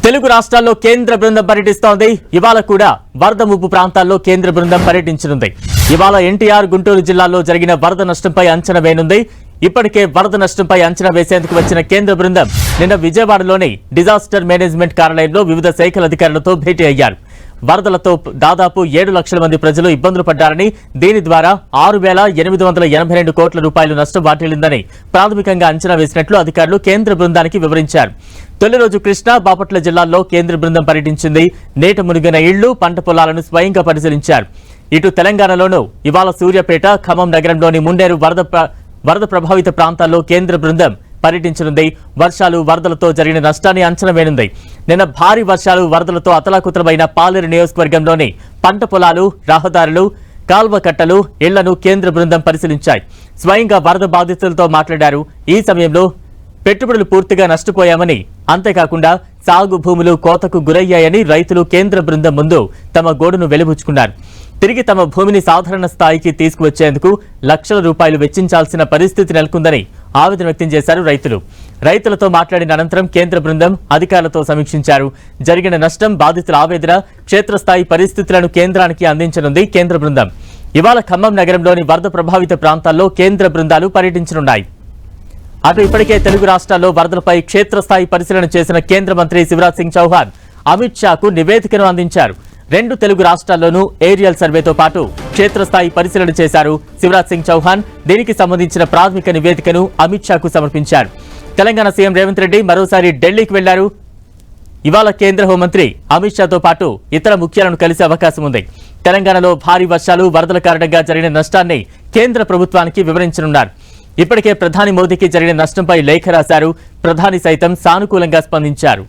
తెలుగు రాష్ట్రాల్లో కేంద్ర బృందం పర్యటిస్తోంది. ఇవాళ కూడా వరద ముప్పు ప్రాంతాల్లో కేంద్ర బృందం పర్యటించనుంది. ఇవాళ ఎన్టీఆర్, గుంటూరు జిల్లాల్లో జరిగిన వరద నష్టంపై అంచనా వేయనుంది. ఇప్పటికే వరద నష్టంపై అంచనా వేసేందుకు వచ్చిన కేంద్ర బృందం నిన్న విజయవాడలోని డిజాస్టర్ మేనేజ్మెంట్ కార్యాలయంలో వివిధ శాఖల అధికారులతో భేటీ అయ్యారు. వరదలతో దాదాపు 7 లక్షల మంది ప్రజలు ఇబ్బందులు పడ్డారని, దీని ద్వారా 6,882 కోట్ల రూపాయలు నష్టం వాటిల్లిందని ప్రాథమికంగా అంచనా వేసినట్లు అధికారులు కేంద్ర బృందానికి వివరించారు. తొలి రోజు కృష్ణా, బాపట్ల జిల్లాల్లో కేంద్ర బృందం పర్యటించింది. నీట మునిగిన ఇళ్లు, పంట పొలాలను స్వయంగా పరిశీలించారు. ఇటు తెలంగాణలోనూ ఇవాళ సూర్యాపేట, ఖమ్మం నగరంలోని ముండేరు వరద ప్రభావిత ప్రాంతాల్లో కేంద్ర బృందం పర్యటించనుంది. వర్షాలు, వరదలతో జరిగిన నష్టాన్ని అంచనా వేయనుంది. నిన్న భారీ వర్షాలు, వరదలతో అతలాకుతలమైన పాలేరు నియోజకవర్గంలోని పంట పొలాలు, రహదారులు, కాల్వ కట్టలు, ఇళ్లను కేంద్ర బృందం పరిశీలించాయి. స్వయంగా వరద బాధితులతో మాట్లాడారు. ఈ సమయంలో పెట్టుబడులు పూర్తిగా నష్టపోయామని, అంతేకాకుండా సాగు భూములు కోతకు గురయ్యాయని రైతులు కేంద్ర బృందం ముందు తమ గోడును వెలిబుచ్చుకున్నారు. తిరిగి తమ భూమిని సాధారణ స్థాయికి తీసుకువచ్చేందుకు లక్షల రూపాయలు వెచ్చించాల్సిన పరిస్థితి నెలకొందని ఆవేదన వ్యక్తం చేశారు రైతులు. రైతులతో మాట్లాడిన అనంతరం కేంద్ర బృందం అధికారులతో సమీక్షించారు. జరిగిన నష్టం, బాధితుల ఆవేదన, క్షేత్రస్థాయి పరిస్థితులను కేంద్రానికి అందించనుంది కేంద్ర బృందం. ఇవాళ ఖమ్మం నగరంలోని వరద ప్రభావిత ప్రాంతాల్లో కేంద్ర బృందాలు పర్యటించనున్నాయి. అటు ఇప్పటికే తెలుగు రాష్ట్రాల్లో వరదలపై క్షేత్రస్థాయి పరిశీలన చేసిన కేంద్ర మంత్రి శివరాజ్ సింగ్ చౌహాన్ అమిత్ షాకు నివేదికను అందించారు. 2 తెలుగు రాష్ట్రాల్లోనూ ఏరియల్ సర్వేతో పాటు క్షేత్రస్థాయి పరిశీలన చేశారు శివరాజ్ సింగ్ చౌహాన్. దీనికి సంబంధించిన ప్రాథమిక నివేదికను అమిత్ షాకు సమర్పించారు. తెలంగాణ సీఎం రేవంత్ రెడ్డి మరోసారి ఢిల్లీకి వెళ్లారు. ఇవాళ కేంద్ర హోంమంత్రి అమిత్ షాతో పాటు ఇతర ముఖ్యాలను కలిసే అవకాశం ఉంది. తెలంగాణలో భారీ వర్షాలు, వరదల కారణంగా జరిగిన నష్టాన్ని కేంద్ర ప్రభుత్వానికి వివరించనున్నారు. ఇప్పటికే ప్రధాని మోదీకి జరిగిన నష్టంపై లేఖ రాశారు. ప్రధాని సైతం సానుకూలంగా స్పందించారు.